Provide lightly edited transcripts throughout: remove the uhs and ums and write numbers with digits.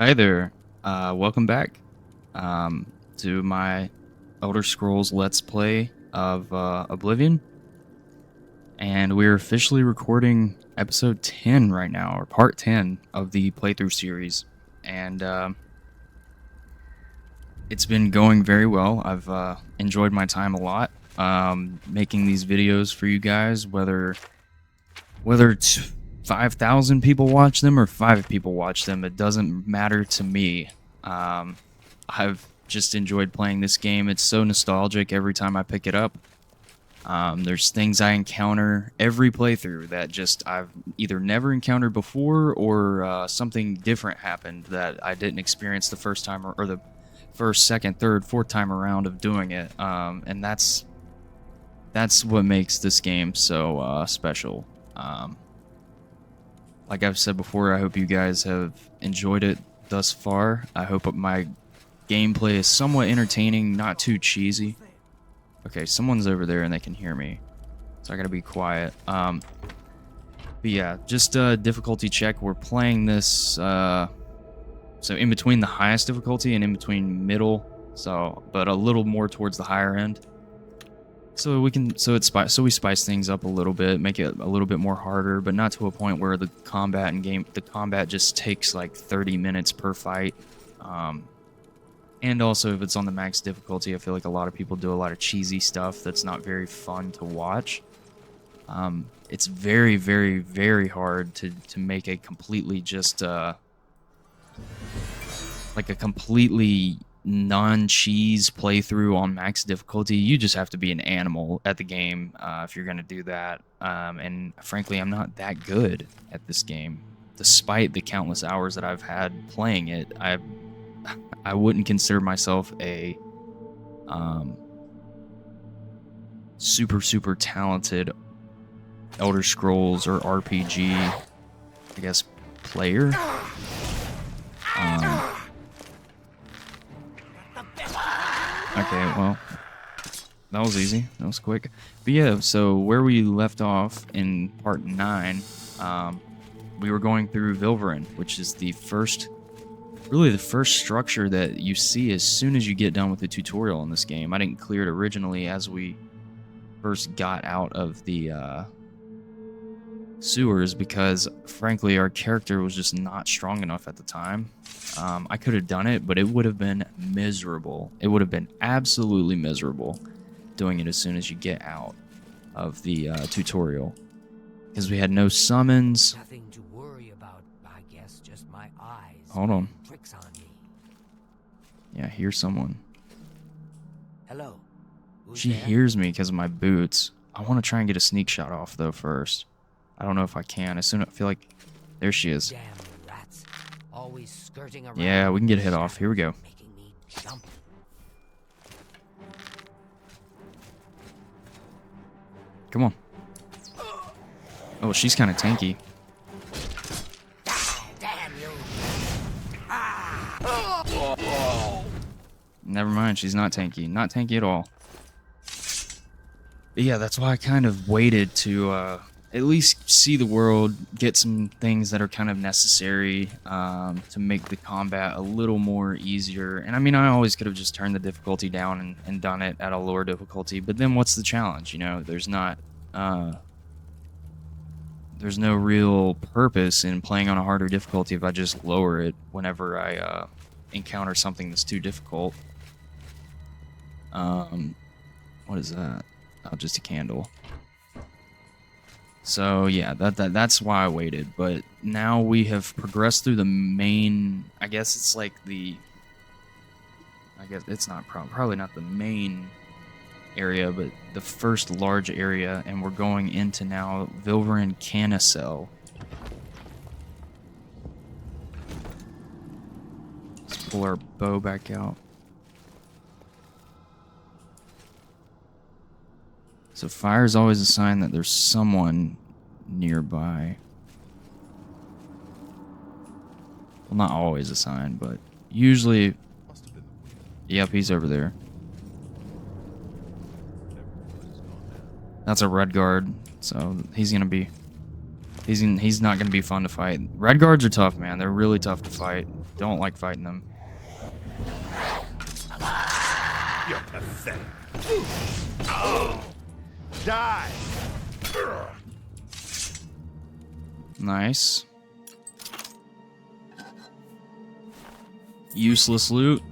Hi there. Welcome back to my Elder Scrolls Let's Play of Oblivion. And we're officially recording episode 10 right now, or part 10 of the playthrough series. And it's been going very well. I've enjoyed my time a lot making these videos for you guys, whether it's 5,000 people watch them or 5 people watch them, it doesn't matter to me. I've just enjoyed playing this game. It's so nostalgic every time I pick it up. There's things I encounter every playthrough that just I've either never encountered before or something different happened that I didn't experience the first time or the first, second, third, fourth time around of doing it. And that's what makes this game so special. Like I've said before, I hope you guys have enjoyed it thus far. I hope my gameplay is somewhat entertaining, not too cheesy. Okay, someone's over there and they can hear me, so I gotta be quiet. But yeah, just a difficulty check. We're playing this, so in between the highest difficulty and in between middle, but a little more towards the higher end. So we spice things up a little bit, make it a little bit more harder, but not to a point where the combat just takes like 30 minutes per fight. And also, if it's on the max difficulty, I feel like a lot of people do a lot of cheesy stuff that's not very fun to watch. It's very, very, very hard to make a completely just like a completely non-cheese playthrough on max difficulty. You just have to be an animal at the game if you're gonna do that. And frankly, I'm not that good at this game, despite the countless hours that I've had playing it. I wouldn't consider myself a super talented Elder Scrolls or RPG, I guess, player. Okay, well, that was easy. That was quick. But yeah, so where we left off in part 9, we were going through Vilverin, which is really the first structure that you see as soon as you get done with the tutorial in this game. I didn't clear it originally as we first got out of the sewers because, frankly, our character was just not strong enough at the time. I could have done it, but it would have been miserable. It would have been absolutely miserable doing it as soon as you get out of the tutorial, because we had no summons. Nothing to worry about, I guess. Just my eyes. Hold on. Tricks on me. Yeah, I hear someone. Hello. Who's She there? hears me because of my boots. I want to try and get a sneak shot off though first. I don't know if I can. As soon as I feel like there she is. Damn rats. Always skirting around. Yeah, we can get a hit off. Here we go. Making me jump. Come on. Oh, she's kind of tanky. Damn you. Never mind, she's not tanky. Not tanky at all. But yeah, that's why I kind of waited to at least see the world, get some things that are kind of necessary to make the combat a little more easier. And I mean, I always could have just turned the difficulty down and done it at a lower difficulty, but then what's the challenge? You know, there's no real purpose in playing on a harder difficulty if I just lower it whenever I encounter something that's too difficult. What is that? Oh, just a candle. So yeah, that's why I waited. But now we have progressed through the main. I guess it's like the. I guess it's not probably not the main area, but the first large area, and we're going into now Vilverin Canicel. Let's pull our bow back out. So fire is always a sign that there's someone nearby. Well, not always a sign, but usually. Yep, he's over there. That's a red guard, so he's gonna be He's not gonna be fun to fight. Red guards are tough, man. They're really tough to fight. Don't like fighting them. You're pathetic. Oh. Die. Nice. Useless loot.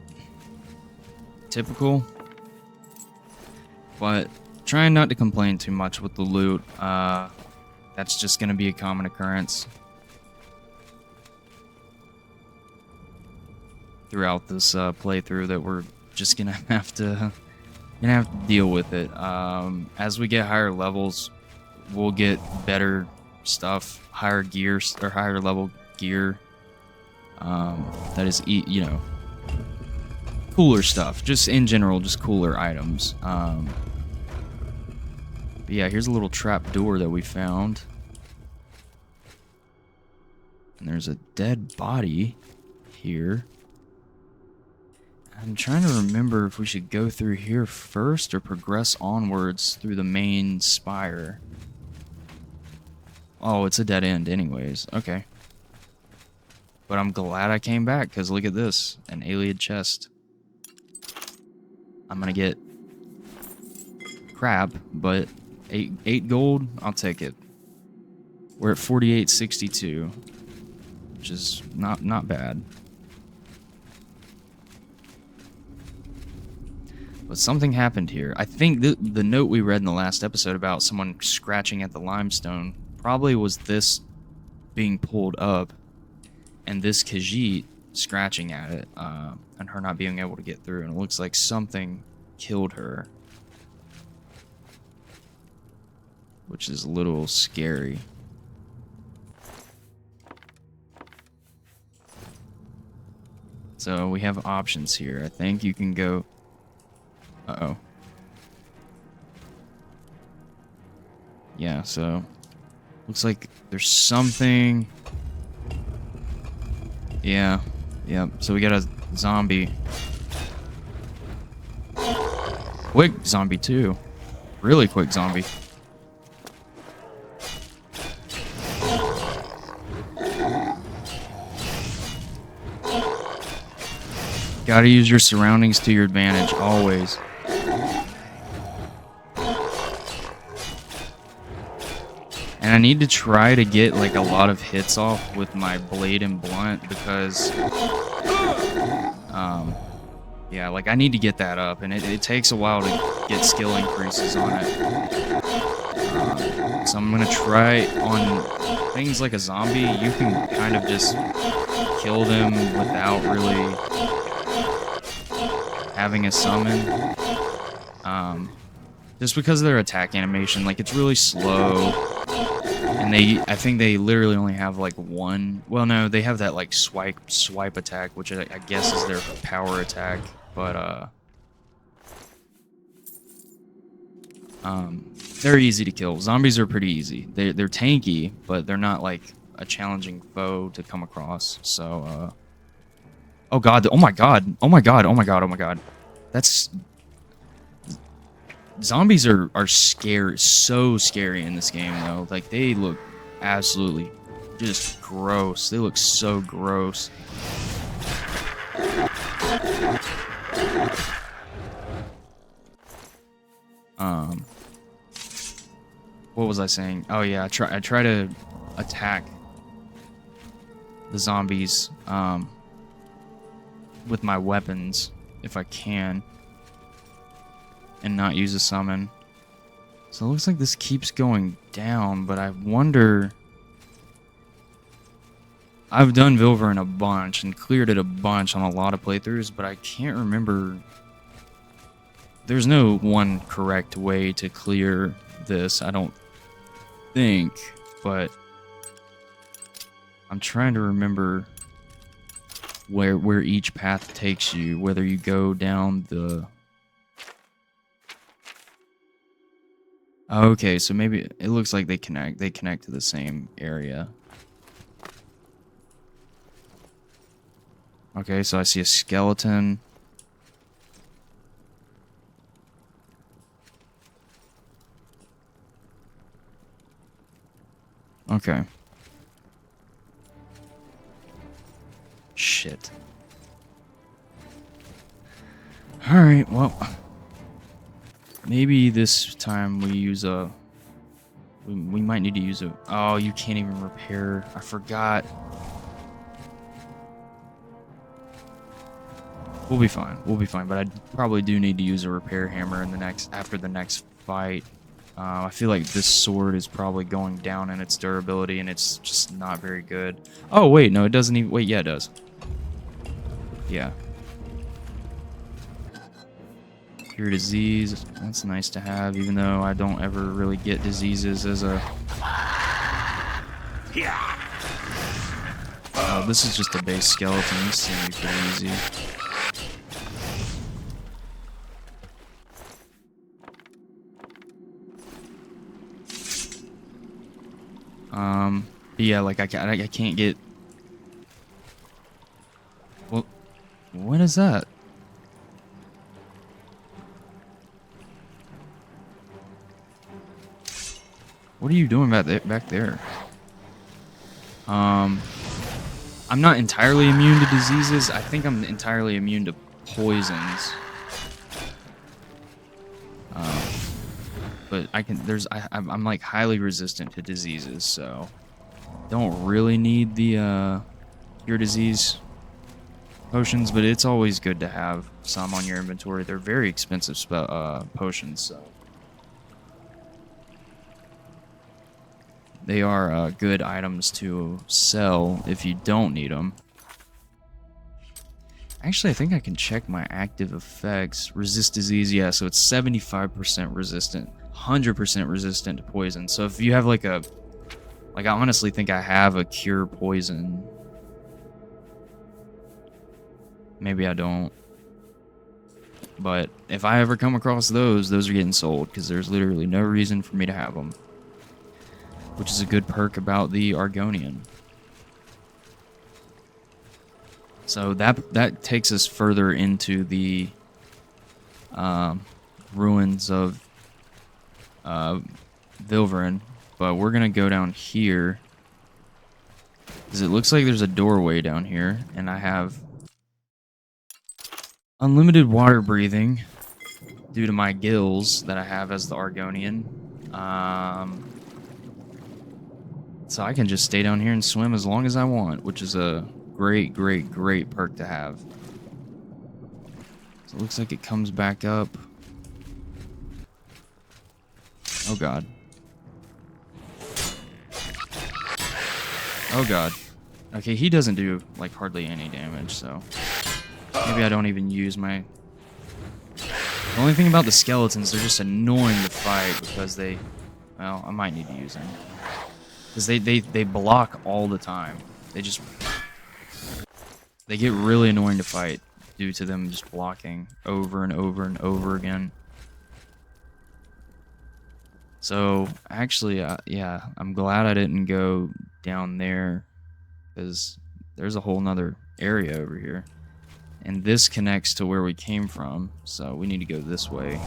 Typical. But trying not to complain too much with the loot. That's just going to be a common occurrence throughout this playthrough, that we're just going to have to deal with it. As we get higher levels, we'll get better stuff, higher gear, or higher level gear. That is, you know, cooler stuff. Just in general, just cooler items. But yeah, here's a little trap door that we found. And there's a dead body here. I'm trying to remember if we should go through here first or progress onwards through the main spire. Oh, it's a dead end anyways. Okay. But I'm glad I came back, because look at this. An alien chest. I'm gonna get crap, but 8 gold, I'll take it. We're at 48.62, which is not bad. But something happened here. I think the note we read in the last episode about someone scratching at the limestone probably was this being pulled up, and this Khajiit scratching at it, and her not being able to get through. And it looks like something killed her, which is a little scary. So we have options here. I think you can go... Uh-oh. Yeah, so... looks like there's something... Yeah. Yep. So we got a zombie. Quick zombie, too. Really quick zombie. Gotta use your surroundings to your advantage, always. And I need to try to get like a lot of hits off with my blade and blunt, because yeah, like I need to get that up, and it takes a while to get skill increases on it. So I'm gonna try on things like a zombie. You can kind of just kill them without really having a summon. Just because of their attack animation, like it's really slow. And I think they literally only have like one. Well, no, they have that like swipe attack, which I guess is their power attack. But they're easy to kill. Zombies are pretty easy. They're tanky, but they're not like a challenging foe to come across. So, oh god, oh my god, oh my god, oh my god, oh my god. That's... Zombies are scary, so scary in this game, though. Like, they look absolutely just gross. They look so gross. What was I saying? Oh yeah, I try to attack the zombies with my weapons if I can, and not use a summon. So it looks like this keeps going down, but I wonder... I've done Vilverin a bunch and cleared it a bunch on a lot of playthroughs, but I can't remember... There's no one correct way to clear this, I don't think, but I'm trying to remember where each path takes you, whether you go down the... Okay, so maybe it looks like they connect to the same area. Okay, so I see a skeleton. Okay. shit. Alright, well. Maybe this time we use a... We might need to use a... Oh, you can't even repair. I forgot. We'll be fine. We'll be fine. But I probably do need to use a repair hammer in the after the next fight. I feel like this sword is probably going down in its durability, and it's just not very good. Oh, wait. No, it doesn't even... Wait, yeah, it does. Yeah. Cure disease. That's nice to have, even though I don't ever really get diseases as a... Oh, this is just a base skeleton. This seems to be pretty easy. Yeah, like I can't get... Well, what is that? What are you doing back there? I'm not entirely immune to diseases. I think I'm entirely immune to poisons. But I can. I'm like highly resistant to diseases, so don't really need the cure disease potions. But it's always good to have some on your inventory. They're very expensive potions, so they are good items to sell if you don't need them. Actually, I think I can check my active effects. Resist disease, yeah, so it's 75% resistant, 100% resistant to poison. So if you have like a... Like, I honestly think I have a cure poison. Maybe I don't. But if I ever come across those are getting sold, because there's literally no reason for me to have them. Which is a good perk about the Argonian. So that takes us further into the ruins of Vilverin, but we're gonna go down here because it looks like there's a doorway down here, and I have unlimited water breathing due to my gills that I have as the Argonian. So I can just stay down here and swim as long as I want, which is a great perk to have. So it looks like it comes back up. Oh god. Oh god. Okay, he doesn't do like hardly any damage, so maybe I don't even use my... The only thing about the skeletons, they're just annoying to fight because they... Well, I might need to use them. Because they block all the time. They get really annoying to fight due to them just blocking over and over and over again. So, actually, yeah, I'm glad I didn't go down there, because there's a whole nother area over here. And this connects to where we came from, so we need to go this way.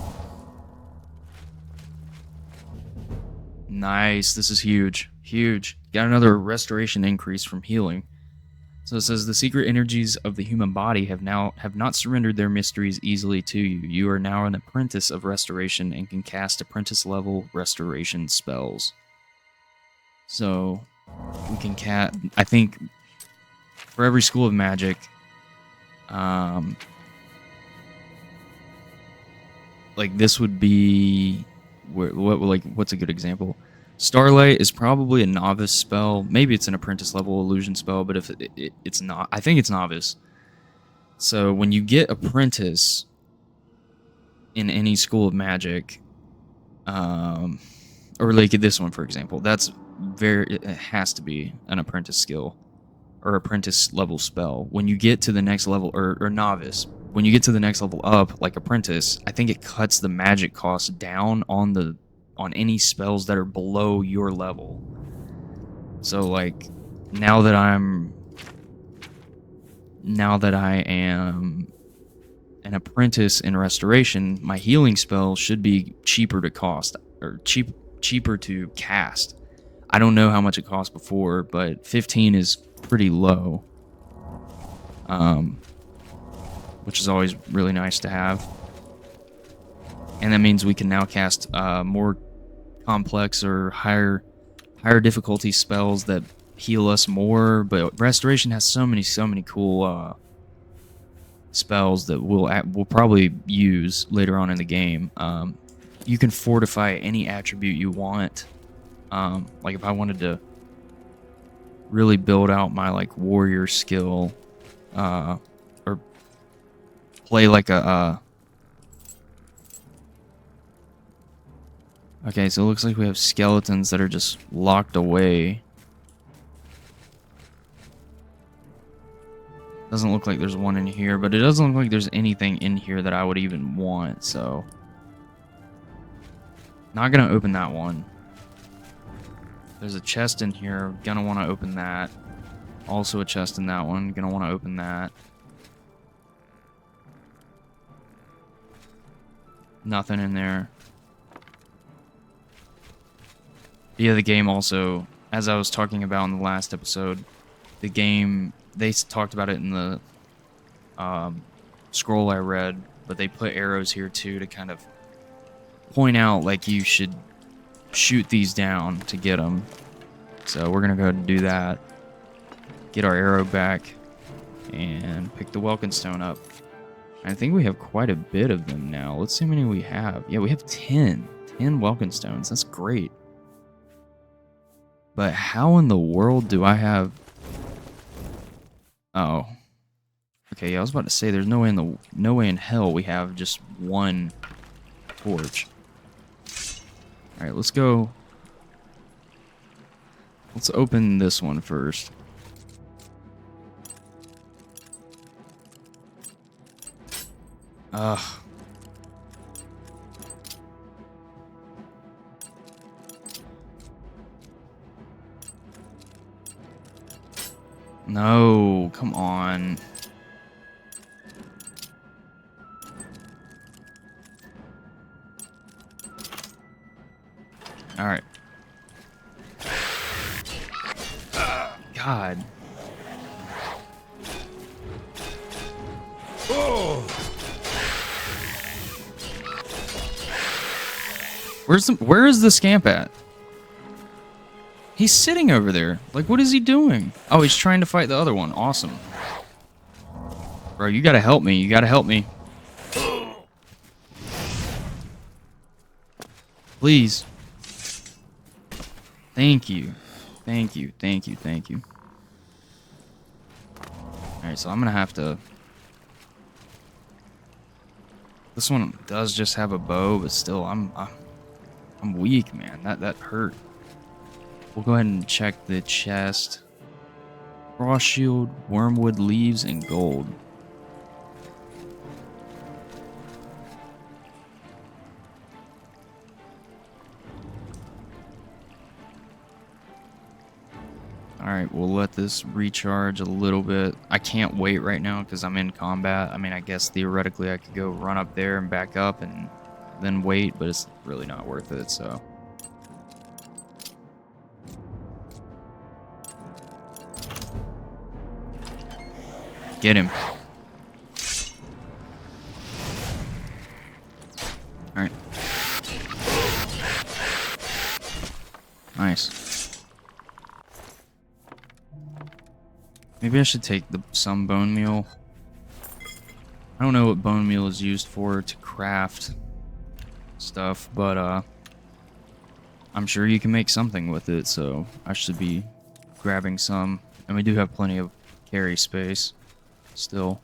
Nice, this is huge. Huge. Got another restoration increase from healing. So it says the secret energies of the human body have not surrendered their mysteries easily to you. You are now an apprentice of restoration and can cast apprentice level restoration spells. So we can I think for every school of magic, like this would be what's a good example? Starlight is probably a novice spell. Maybe it's an apprentice level illusion spell, but if it's not, I think it's novice. So when you get apprentice in any school of magic, or like this one, for example, it has to be an apprentice skill or apprentice level spell. When you get to the next level, or novice, when you get to the next level up, like apprentice, I think it cuts the magic cost down on any spells that are below your level. So like now that I am an apprentice in restoration, my healing spell should be cheaper to cost, or cheaper to cast. I don't know how much it cost before, but 15 is pretty low. um, which is always really nice to have. And that means we can now cast more complex or higher difficulty spells that heal us more. But Restoration has so many cool spells that we'll probably use later on in the game. You can fortify any attribute you want. Like if I wanted to really build out my like warrior skill, or play like a okay, so it looks like we have skeletons that are just locked away. Doesn't look like there's one in here, but it doesn't look like there's anything in here that I would even want, so not gonna open that one. There's a chest in here, gonna want to open that. Also a chest in that one, gonna want to open that. Nothing in there. Yeah, the game also, as I was talking about in the last episode, the game, they talked about it in the scroll I read, but they put arrows here too to kind of point out like you should shoot these down to get them. So we're gonna go ahead and do that. Get our arrow back and pick the Welkin Stone up. I think we have quite a bit of them now. Let's see how many we have. Yeah, we have 10 Welkin Stones. That's great. But how in the world do I have... Oh. Okay, yeah, I was about to say there's no way in hell we have just one torch. Alright, let's go. Let's open this one first. Ugh. No, come on. All right. God. Where is the scamp at? He's sitting over there. Like, what is he doing? Oh, he's trying to fight the other one. Awesome. Bro, you gotta help me. You gotta help me. Please. Thank you. Thank you. Thank you. Thank you. Alright, so I'm gonna have to... This one does just have a bow, but still, I'm weak, man. That hurt. We'll go ahead and check the chest. Cross shield, wormwood leaves, and gold. Alright, we'll let this recharge a little bit. I can't wait right now because I'm in combat. I mean, I guess theoretically I could go run up there and back up and then wait, but it's really not worth it, so... Get him. Alright. Nice. Maybe I should take some bone meal. I don't know what bone meal is used for to craft stuff, but I'm sure you can make something with it, so I should be grabbing some. And we do have plenty of carry space. Still.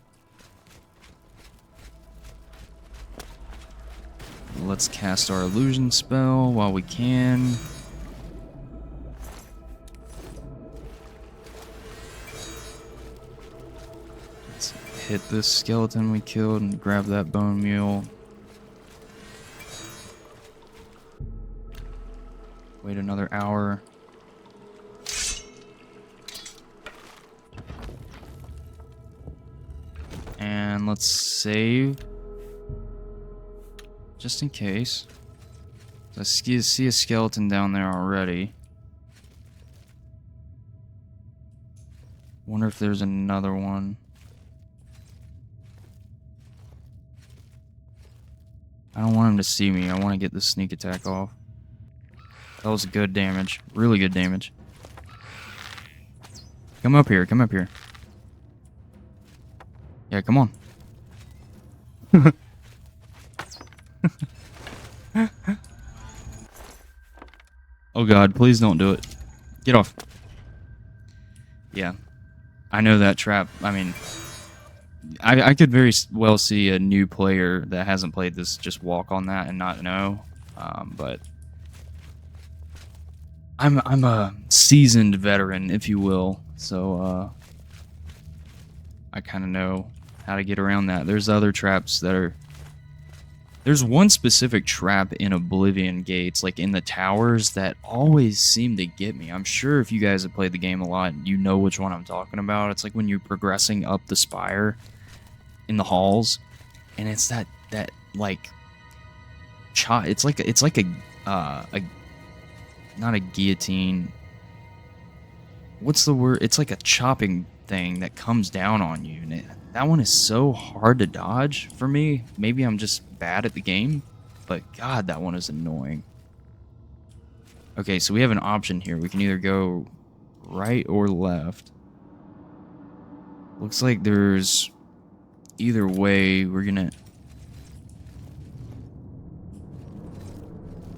Let's cast our illusion spell while we can. Let's hit this skeleton we killed and grab that bone meal. Wait another hour. And let's save. Just in case. I see a skeleton down there already. Wonder if there's another one. I don't want him to see me. I want to get this sneak attack off. That was good damage. Really good damage. Come up here. Come up here. Yeah, come on. Oh god, please don't do it. Get off. Yeah. I know that trap. I mean, I could very well see a new player that hasn't played this just walk on that and not know. But I'm a seasoned veteran, if you will. So I kind of know how to get around that. There's other traps that are... There's one specific trap in Oblivion gates, like in the towers, that always seem to get me. I'm sure if you guys have played the game a lot, you know which one I'm talking about. It's like when you're progressing up the spire in the halls, and it's that like it's like a not a guillotine. What's the word? It's like a chopping thing that comes down on you, and that one is so hard to dodge for me. Maybe I'm just bad at the game, but god, that one is annoying. Okay, so we have an option here. We can either go right or left. Looks like there's... Either way, we're gonna...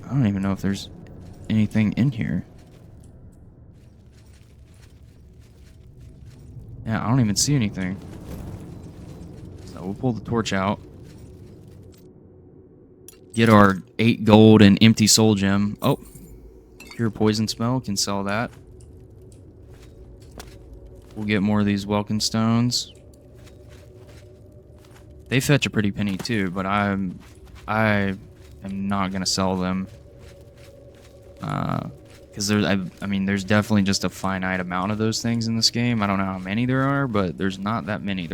I don't even know if there's anything in here. Yeah, I don't even see anything. So we'll pull the torch out. Get our 8 gold and empty soul gem. Oh, pure poison smell. Can sell that. We'll get more of these welkin stones. They fetch a pretty penny too, but I am not gonna sell them. Because I mean, there's definitely just a finite amount of those things in this game. I don't know how many there are, but there's not that many.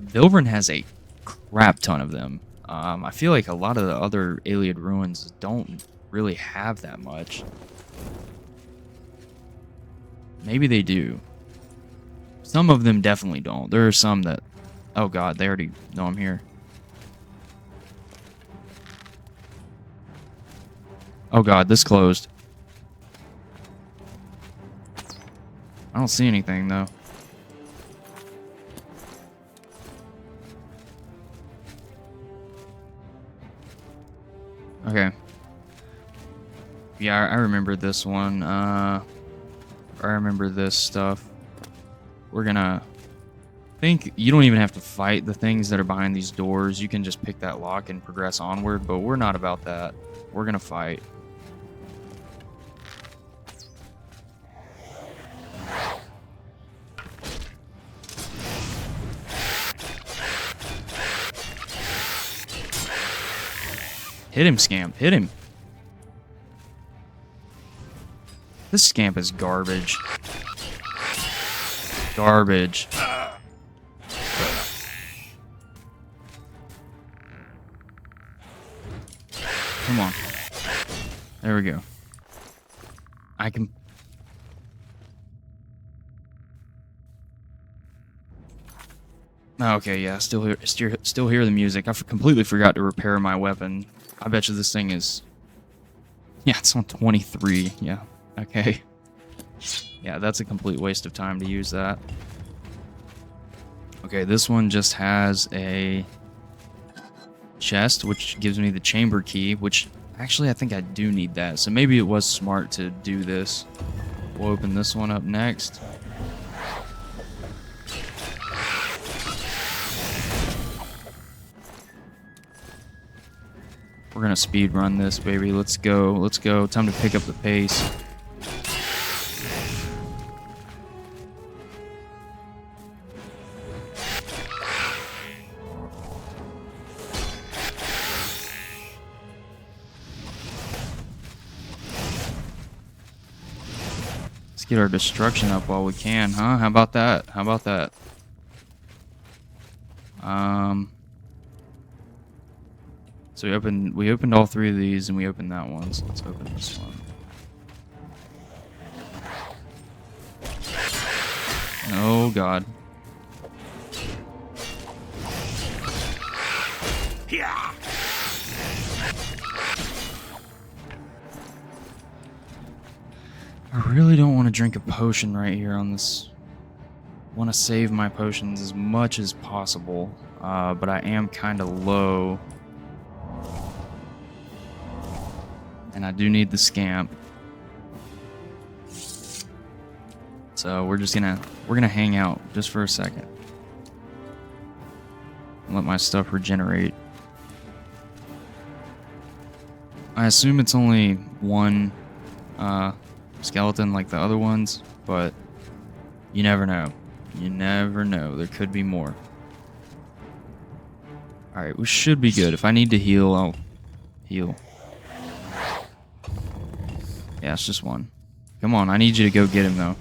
Vilverin has a crap ton of them. I feel like a lot of the other Iliad ruins don't really have that much. Maybe they do. Some of them definitely don't. There are some that... Oh god, they already know I'm here. Oh god, this closed. I don't see anything though. Okay. Yeah, I remember this one. I remember this stuff. We're gonna... think you don't even have to fight the things that are behind these doors. You can just pick that lock and progress onward, but we're not about that. We're gonna fight. Hit him, Scamp. Hit him. This Scamp is garbage. Garbage. Come on. There we go. I can... Okay, yeah, still hear the music. I completely forgot to repair my weapon. I bet you this thing is... Yeah, it's on 23. Yeah, okay. Yeah, that's a complete waste of time to use that. Okay, this one just has a chest, which gives me the chamber key, which actually I think I do need that. So maybe it was smart to do this. We'll open this one up next. We're gonna speed run this, baby. Let's go. Let's go. Time to pick up the pace. Let's get our destruction up while we can, huh? How about that? How about that? So we opened all 3 of these, and we opened that one. So let's open this one. Oh god. Yeah. really don't want to drink a potion right here on this. I want to save my potions as much as possible, but I am kind of low. And I do need the scamp. So we're gonna hang out just for a second. Let my stuff regenerate. I assume it's only one skeleton like the other ones, but you never know. You never know. There could be more. Alright, we should be good. If I need to heal, I'll heal. Yeah, it's just one. Come on, I need you to go get him, though.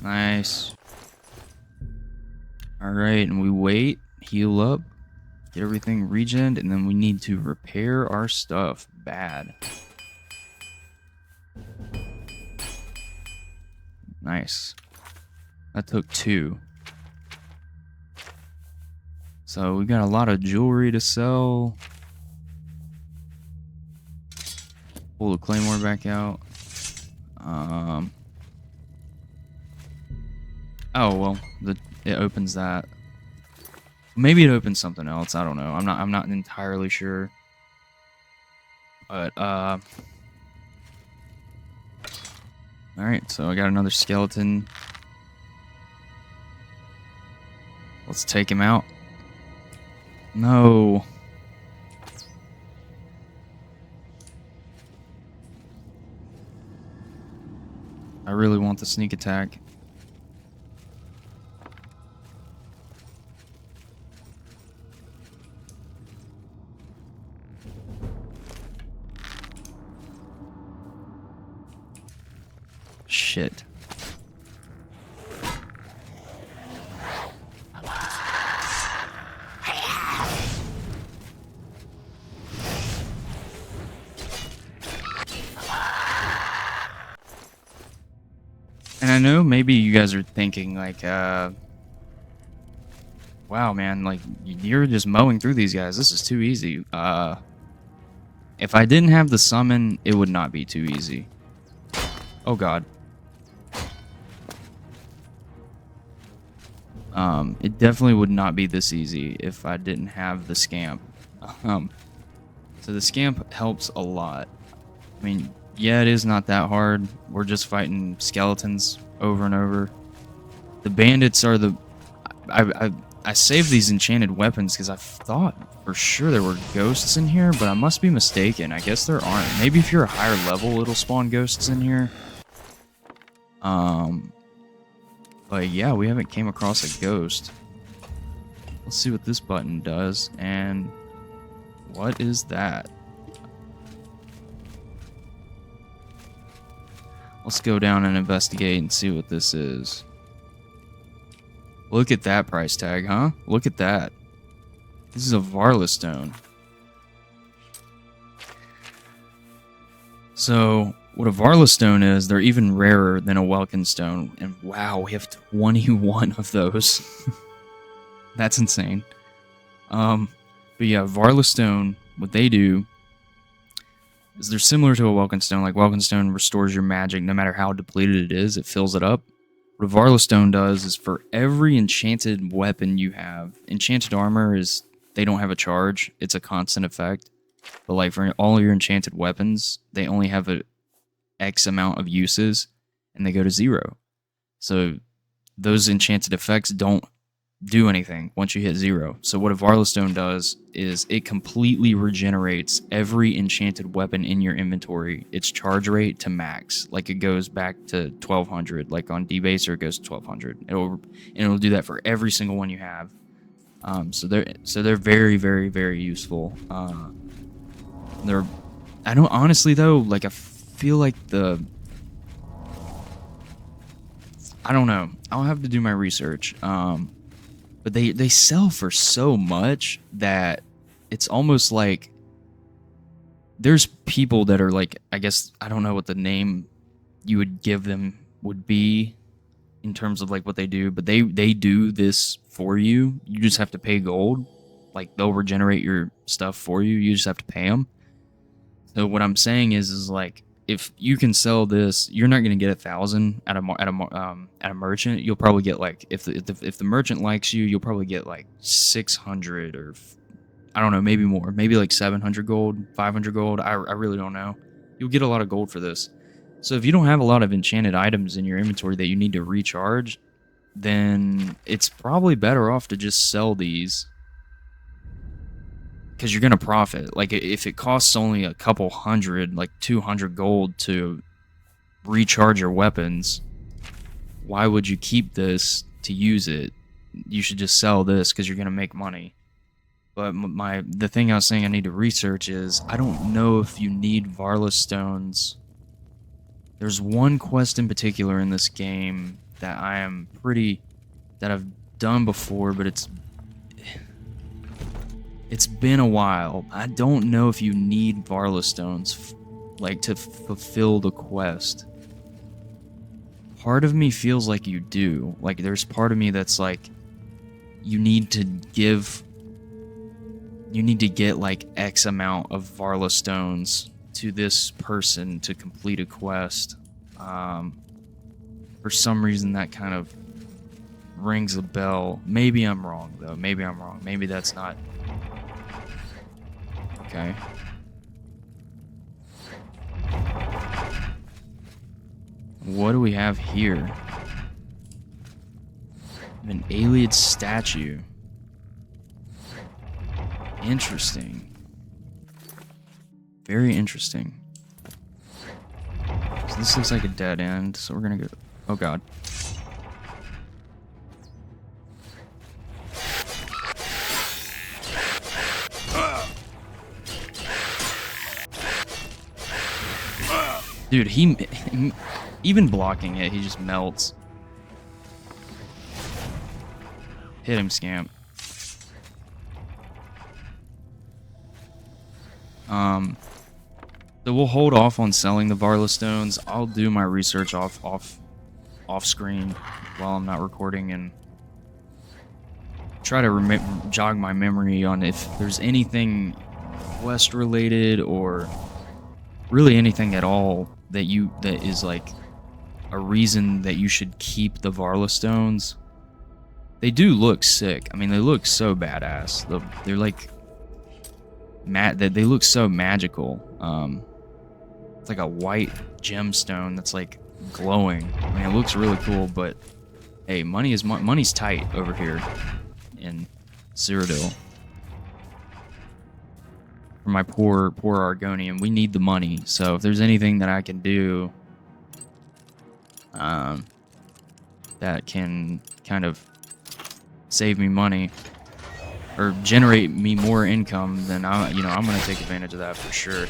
Nice. Alright, and we wait, heal up, get everything regened, and then we need to repair our stuff bad. Nice. That took 2. So we got a lot of jewelry to sell. Pull the claymore back out. Oh well, it opens that. Maybe it opens something else. I don't know. I'm not entirely sure. But all right. So I got another skeleton. Let's take him out. No. I really want the sneak attack. Shit. And I know maybe you guys are thinking like, wow, man, like you're just mowing through these guys. This is too easy. If I didn't have the summon, it would not be too easy. Oh god. It definitely would not be this easy if I didn't have the scamp. So the scamp helps a lot. I mean, yeah, it is not that hard. We're just fighting skeletons over and over. The bandits are the... I saved these enchanted weapons because I thought for sure there were ghosts in here, but I must be mistaken. I guess there aren't. Maybe if you're a higher level, it'll spawn ghosts in here. But yeah, we haven't came across a ghost. Let's see what this button does. And what is that? Let's go down and investigate and see what this is. Look at that price tag, huh? Look at that. This is a Varla stone. So, what a Varla stone is, they're even rarer than a Welkin stone. And wow, we have 21 of those. That's insane. But yeah, Varla stone, what they do is they're similar to a Welkin stone. Like Welkin stone restores your magic no matter how depleted it is, it fills it up. What a Varla stone does is for every enchanted weapon you have, enchanted armor is, they don't have a charge, it's a constant effect. But like for all your enchanted weapons, they only have a X amount of uses and they go to 0. So those enchanted effects don't do anything once you hit 0. So what a Varla stone does is it completely regenerates every enchanted weapon in your inventory, its charge rate to max. Like it goes back to 1200. Like on Debaser it goes to 1200. It'll do that for every single one you have. So they're very, very, very useful. I don't honestly though, like I feel like I don't know. I'll have to do my research. But they sell for so much that it's almost like there's people that are like, I guess, I don't know what the name you would give them would be in terms of like what they do, but they do this for you. You just have to pay gold. like they'll regenerate your stuff for you. You just have to pay them. So what I'm saying is like if you can sell this, you're not going to get 1,000 at a merchant. You'll probably get like if the merchant likes you, you'll probably get like 600 or I don't know, maybe more, maybe like 700 gold, 500 gold. I really don't know. You'll get a lot of gold for this. So if you don't have a lot of enchanted items in your inventory that you need to recharge, then it's probably better off to just sell these. Because you're going to profit. Like, if it costs only a couple hundred, like 200 gold to recharge your weapons, why would you keep this to use it? You should just sell this because you're going to make money. But the thing I was saying I need to research is, I don't know if you need Varla stones. There's one quest in particular in this game that that I've done before, but it's been a while. I don't know if you need Varla stones, like, to fulfill the quest. Part of me feels like you do. Like, there's part of me that's like, you need to get, like, X amount of Varla stones to this person to complete a quest. For some reason, that kind of rings a bell. Maybe I'm wrong, though. Maybe I'm wrong. Maybe that's not... Okay. What do we have here? An alien statue. Interesting. Very interesting. So this looks like a dead end, so we're gonna go... Oh god. Dude, he even blocking it, he just melts. Hit him, scamp. So we'll hold off on selling the Varla stones. I'll do my research off screen while I'm not recording and try to jog my memory on if there's anything quest related or really anything at all that is like a reason that you should keep the Varla stones. They do look sick. I mean, they look so badass. They're like they look so magical. It's like a white gemstone that's like glowing. I mean, it looks really cool, but hey, money's tight over here in Cyrodiil. For my poor Argonian, we need the money. So if there's anything that I can do that can kind of save me money or generate me more income, then I'm going to take advantage of that for sure.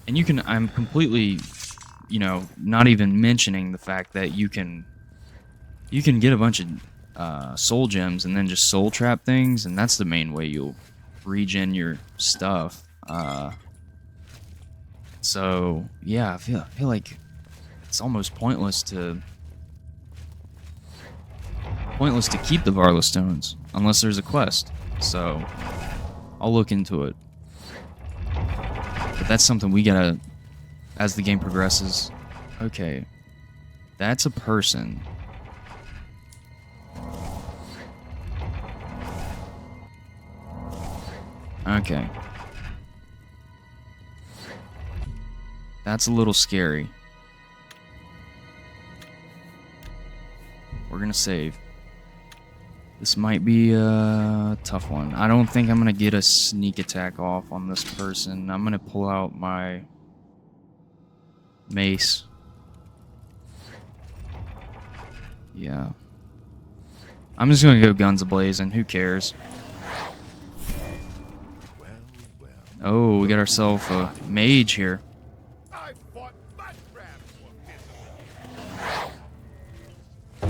And I'm completely, not even mentioning the fact that you can get a bunch of soul gems and then just soul trap things, and that's the main way you'll regen your stuff. So yeah, I feel like it's almost pointless to keep the Varla stones unless there's a quest. So I'll look into it. But that's something we gotta, as the game progresses. Okay, that's a person. Okay. That's a little scary. We're gonna save. This might be a tough one. I don't think I'm gonna get a sneak attack off on this person. I'm gonna pull out my mace. Yeah. I'm just gonna go guns a-blazing. Who cares? Oh, we got ourselves a mage here. I fought that crab for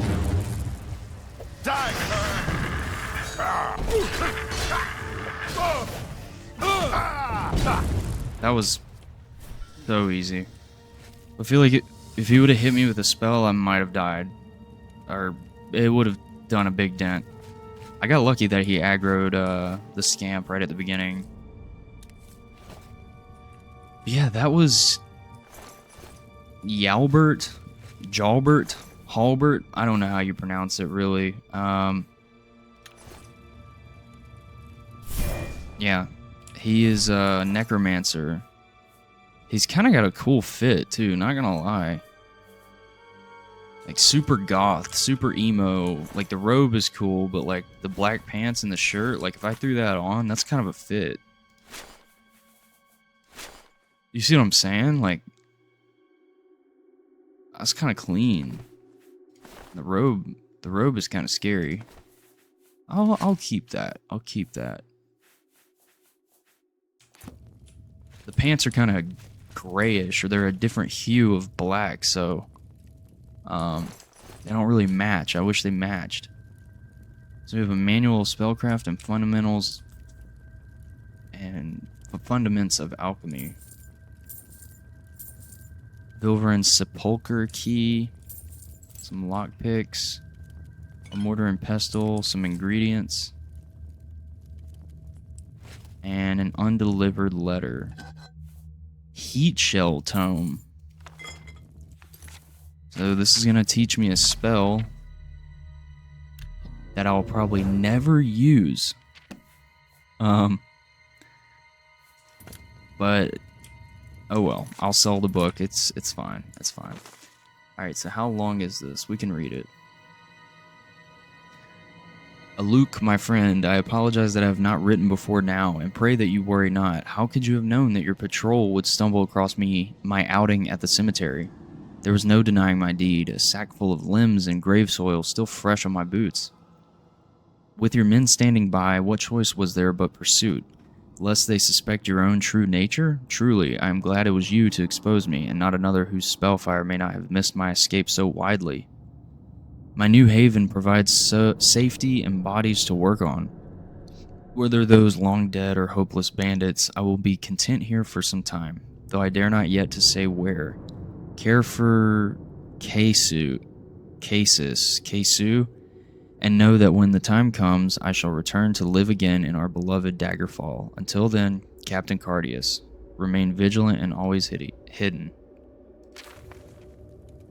die, That was so easy. I feel like if he would have hit me with a spell, I might have died. Or it would have done a big dent. I got lucky that he aggroed the scamp right at the beginning. But yeah, that was Jalbert, Halbert. I don't know how you pronounce it really. Yeah, he is a necromancer. He's kind of got a cool fit too, not gonna lie. Like super goth, super emo. Like the robe is cool, but like the black pants and the shirt, like if I threw that on, that's kind of a fit. You see what I'm saying? Like that's kind of clean. The robe is kind of scary. I'll keep that. I'll keep that. The pants are kind of grayish, or they're a different hue of black, so they don't really match. I wish they matched. So we have a manual of spellcraft and fundamentals and fundaments of alchemy. Vilverin's sepulcher key, some lockpicks, a mortar and pestle, some ingredients, and an undelivered letter. Heat shell tome. So this is gonna teach me a spell that I'll probably never use. But oh well, I'll sell the book. It's fine. It's fine. All right. So how long is this? We can read it. Luke, my friend, I apologize that I have not written before now, and pray that you worry not. How could you have known that your patrol would stumble across my outing at the cemetery? There was no denying my deed, a sack full of limbs and grave soil still fresh on my boots. With your men standing by, what choice was there but pursuit? Lest they suspect your own true nature? Truly, I am glad it was you to expose me, and not another whose spellfire may not have missed my escape so widely. My new haven provides safety and bodies to work on. Whether those long dead or hopeless bandits, I will be content here for some time, though I dare not yet to say where. Care for Kesu, and know that when the time comes, I shall return to live again in our beloved Daggerfall. Until then, Captain Cardius, remain vigilant and always hidden.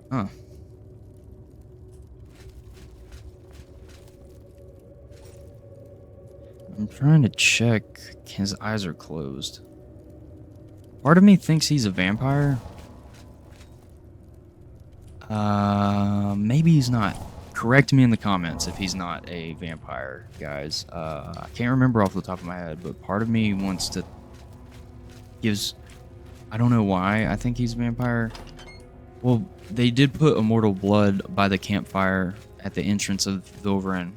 Huh. I'm trying to check. His eyes are closed. Part of me thinks he's a vampire. Maybe he's not. Correct me in the comments if he's not a vampire, guys. I can't remember off the top of my head, but part of me wants to... I don't know why I think he's a vampire. Well, they did put immortal blood by the campfire at the entrance of Vilverin.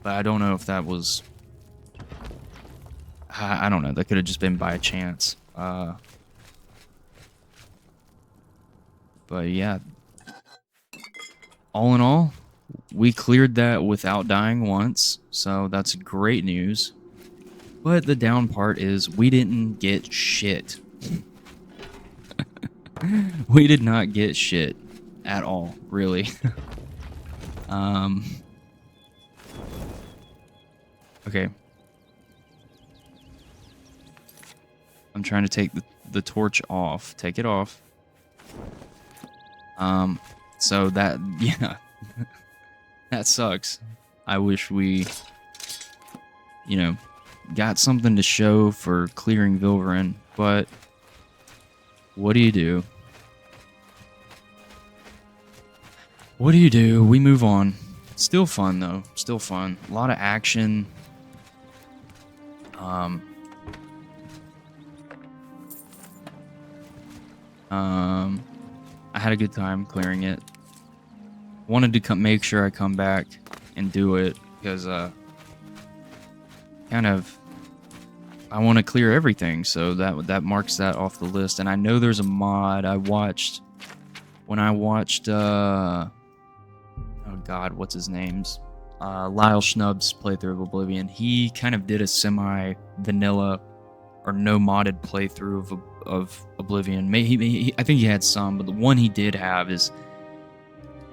But I don't know if that was... I don't know. That could have just been by chance. But yeah. All in all, we cleared that without dying once. So that's great news. But the down part is we didn't get shit. We did not get shit at all, really. Okay. I'm trying to take the torch off. Take it off. So that, yeah. That sucks. I wish we, you know, got something to show for clearing Vilverin, but what do you do? What do you do? We move on. Still fun, though. Still fun. A lot of action. I had a good time clearing it. Wanted to make sure I come back and do it because kind of I want to clear everything, so that marks that off the list. And I know there's a mod I watched when I watched oh god, what's his name's Lyle Schnub's playthrough of Oblivion. He kind of did a semi-vanilla or no modded playthrough of Oblivion. I think he had some, but the one he did have is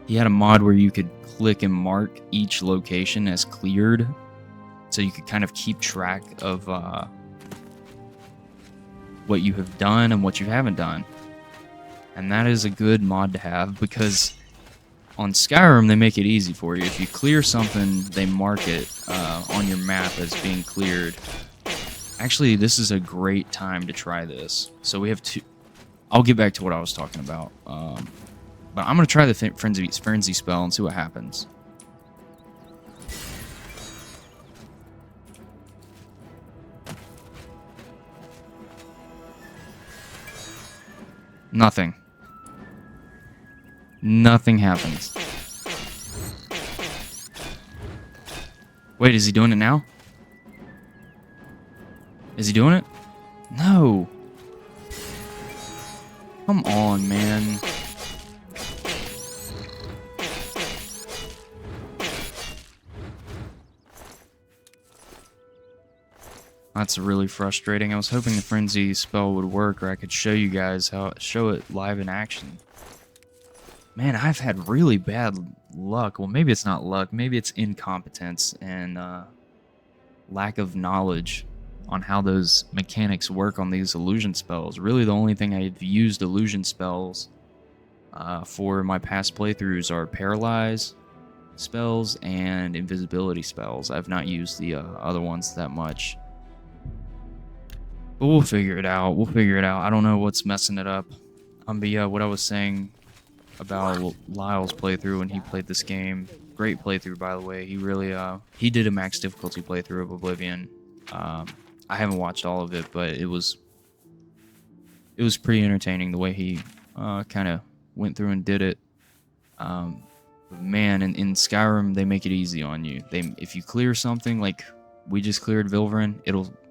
he had a mod where you could click and mark each location as cleared, so you could kind of keep track of what you have done and what you haven't done. And that is a good mod to have, because on Skyrim they make it easy for you. If you clear something, they mark it on your map as being cleared. Actually, this is a great time to try this. So we have two. I'll get back to what I was talking about. But I'm going to try the frenzy spell and see what happens. Nothing. Nothing happens. Wait, is he doing it now? Is he doing it? No. Come on, man. That's really frustrating. I was hoping the frenzy spell would work, or I could show you guys show it live in action. Man, I've had really bad luck. Well, maybe it's not luck. Maybe it's incompetence and lack of knowledge on how those mechanics work on these illusion spells. Really, the only thing I've used illusion spells for my past playthroughs are paralyze spells and invisibility spells. I've not used the other ones that much. But we'll figure it out. We'll figure it out. I don't know what's messing it up. But yeah, what I was saying about Lyle's playthrough when he played this game. Great playthrough, by the way. He really he did a max difficulty playthrough of Oblivion. I haven't watched all of it, but it was pretty entertaining the way he kind of went through and did it. But man, in Skyrim they make it easy on you. If you clear something, like we just cleared Vilverin,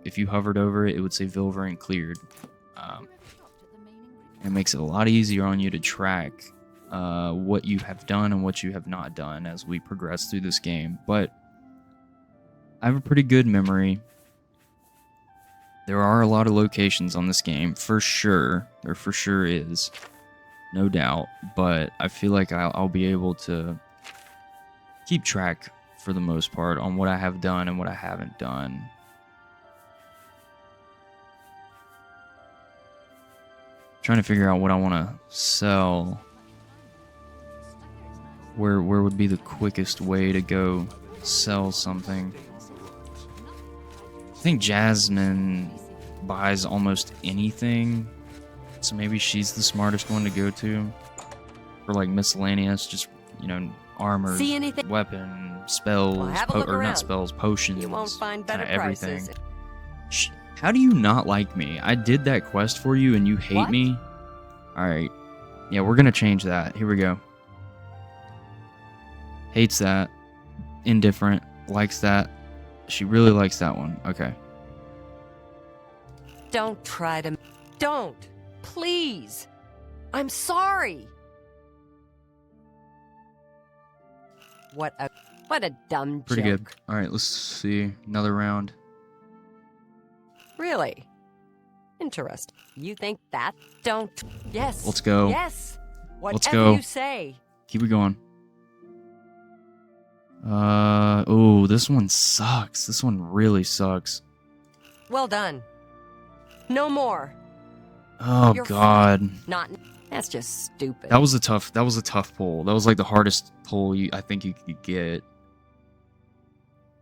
if you hovered over it, it would say Vilverin cleared. It makes it a lot easier on you to track what you have done and what you have not done as we progress through this game. But I have a pretty good memory. There are a lot of locations on this game, for sure. There for sure is. No doubt. But I feel like I'll be able to keep track, for the most part, on what I have done and what I haven't done. Trying to figure out what I want to sell. Where would be the quickest way to go sell something? I think Jasmine buys almost anything, so maybe she's the smartest one to go to for like miscellaneous, just, you know, armor, weapon, spells, or not spells, potions, You won't find better everything. prices. How do you not like me? I did that quest for you and you hate What? me? Alright. Yeah, we're gonna change that. Here we go. Hates that. Indifferent. Likes that. She really likes that one. Okay. Don't try to... Don't! Please! I'm sorry! What a dumb Pretty joke. good. Alright, let's see. Another round. Really? Interesting. You think that? Don't... Yes. Let's go. Yes! Whatever Let's go. you say. Keep it going. Oh, this one sucks. This one really sucks. Well done. No more. Oh, You're God. Not... That's just stupid. That was a tough pull. That was like the hardest pull I think you could get.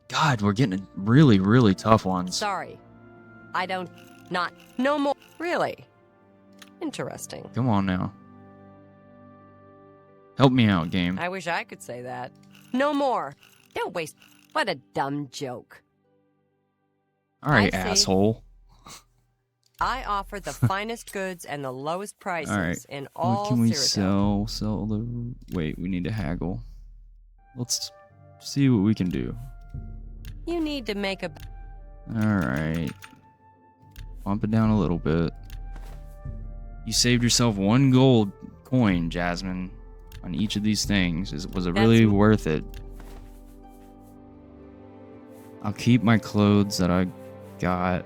God, we're getting really, really tough ones. Sorry. I don't... Not... No more. Really? Interesting. Come on now. Help me out, game. I wish I could say that. No more. Don't waste... What a dumb joke. Alright, I see. asshole. I offer the finest goods and the lowest prices Alright. in What all can we Cyrodiil. sell the... Wait, we need to haggle. Let's see what we can do. You need to make a... Alright. Bump it down a little bit. You saved yourself 1 gold coin, Jasmine, on each of these things. Was it really worth it? I'll keep my clothes that I got.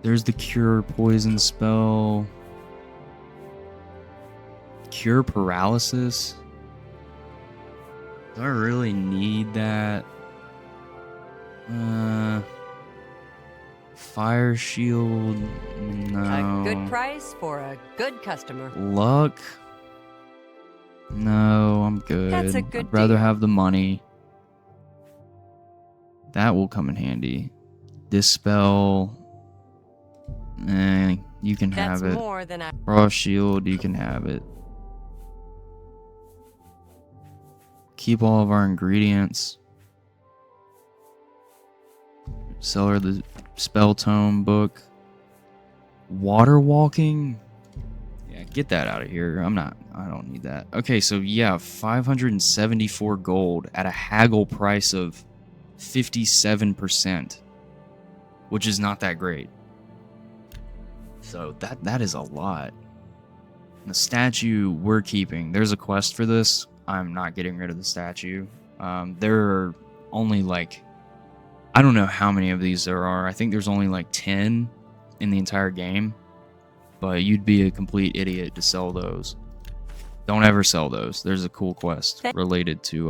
There's the cure poison spell. Cure paralysis. Do I really need that? Fire shield. No. A good price for a good customer. Luck. No, I'm good. That's a good I'd rather deal. have the money. That will come in handy. Dispel. You can That's have it. more than I. Frost shield, you can have it. Keep all of our ingredients. Sell her the spell tome book. Water walking. Yeah, get that out of here. I don't need that. Okay, so yeah, 574 gold at a haggle price of 57%, which is not that great. So that is a lot. The statue we're keeping. There's a quest for this. I'm not getting rid of the statue. There are only like, I don't know how many of these there are. I think there's only like 10 in the entire game. But you'd be a complete idiot to sell those. Don't ever sell those. There's a cool quest related to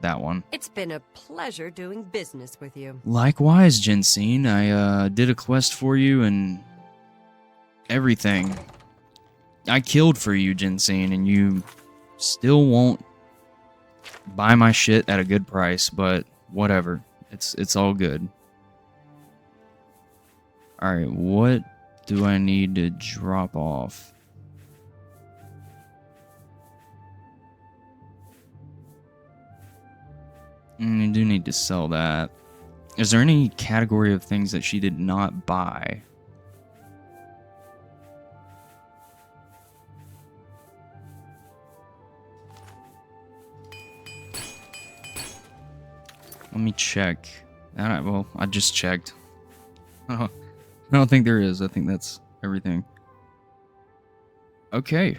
that one. It's been a pleasure doing business with you. Likewise, Jensine. I did a quest for you and everything. I killed for you, Jensine, and you still won't buy my shit at a good price, but whatever. It's all good. Alright, what do I need to drop off? I do need to sell that. Is there any category of things that she did not buy? Let me check. Well, I just checked. I don't think there is. I think that's everything. Okay.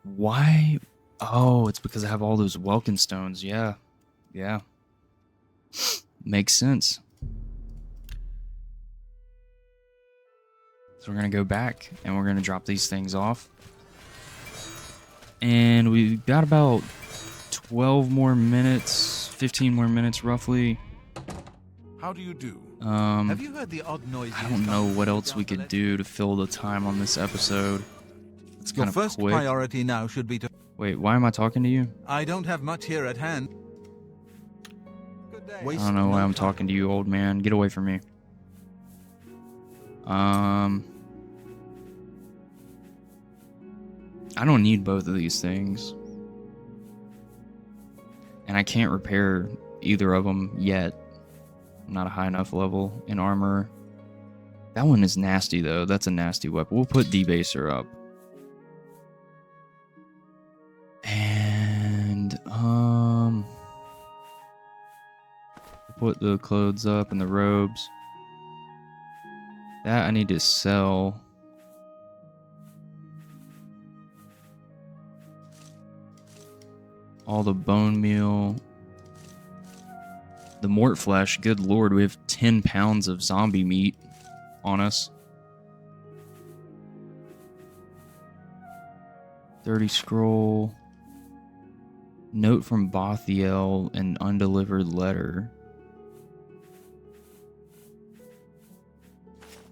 Why? Oh, it's because I have all those Welkin stones. Yeah. Yeah. Makes sense. So we're going to go back and we're going to drop these things off. And we've got about 12 more minutes, 15 more minutes roughly. How do you do? Have you heard the odd noise? I don't know what else we could do to fill the time on this episode. It's Your kind of first quick. priority now should be to... Wait, why am I talking to you? I don't have much here at hand. Good day. I don't know why I'm talking to you, old man. Get away from me. I don't need both of these things. And I can't repair either of them yet. I'm not a high enough level in armor. That one is nasty, though. That's a nasty weapon. We'll put Debaser up. And, put the clothes up and the robes. That I need to sell. All the bone meal. The mort flesh. Good lord, we have 10 pounds of zombie meat on us. 30 scroll. Note from Bothiel, an undelivered letter.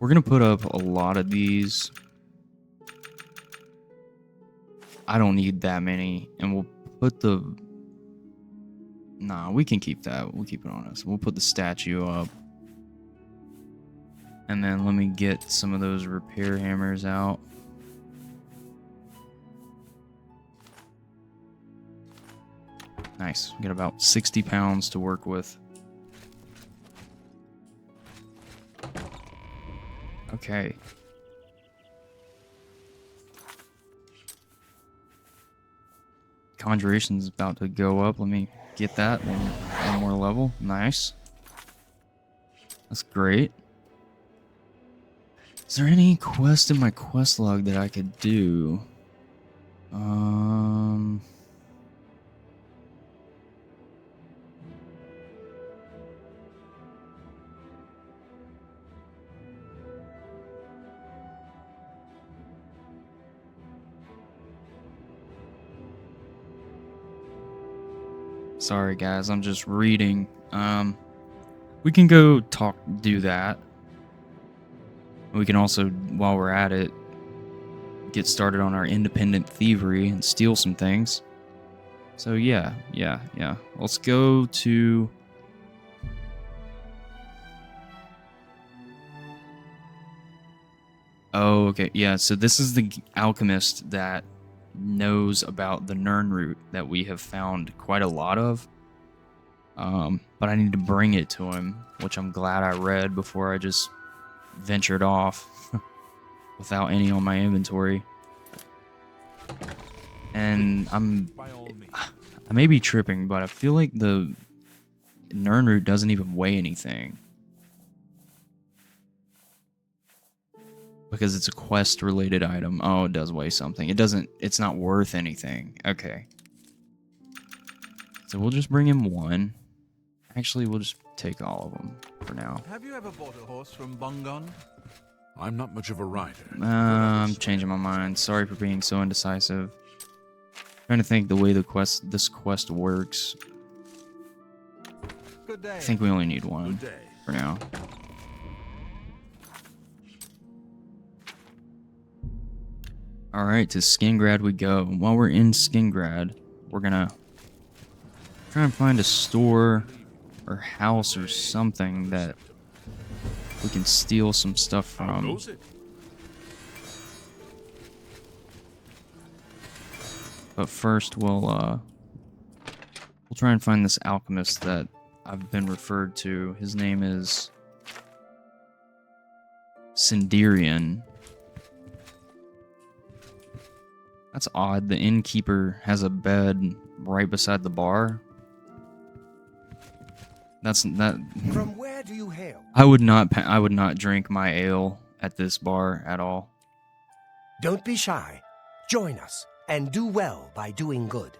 We're going to put up a lot of these. I don't need that many. And we'll put the... Nah, we can keep that. We'll keep it on us. We'll put the statue up. And then let me get some of those repair hammers out. Nice. We got about 60 pounds to work with. Okay. Conjuration's about to go up. Let me get that one more level. Nice. That's great. Is there any quest in my quest log that I could do? Sorry, guys. I'm just reading. We can go do that. We can also, while we're at it, get started on our independent thievery and steal some things. So yeah. Let's go to... Oh, okay. Yeah, so this is the alchemist that knows about the Nern root that we have found quite a lot of. But I need to bring it to him, which I'm glad I read before I just ventured off without any on my inventory. And I may be tripping, but I feel like the Nern root doesn't even weigh anything. Because it's a quest-related item. Oh, it does weigh something. It's not worth anything. Okay. So we'll just bring him one. Actually, we'll just take all of them for now. Have you ever bought a horse from Bungon? I'm not much of a rider. I'm changing my mind. Sorry for being so indecisive. Trying to think the way this quest works. Good day. I think we only need one Good day. for now. Alright, to Skingrad we go. While we're in Skingrad, we're gonna try and find a store or house or something that we can steal some stuff How from. goes it? But first we'll try and find this alchemist that I've been referred to. His name is Sindirian. That's odd. The innkeeper has a bed right beside the bar. From where do you hail? I would not drink my ale at this bar at all. Don't be shy. Join us, and do well by doing good.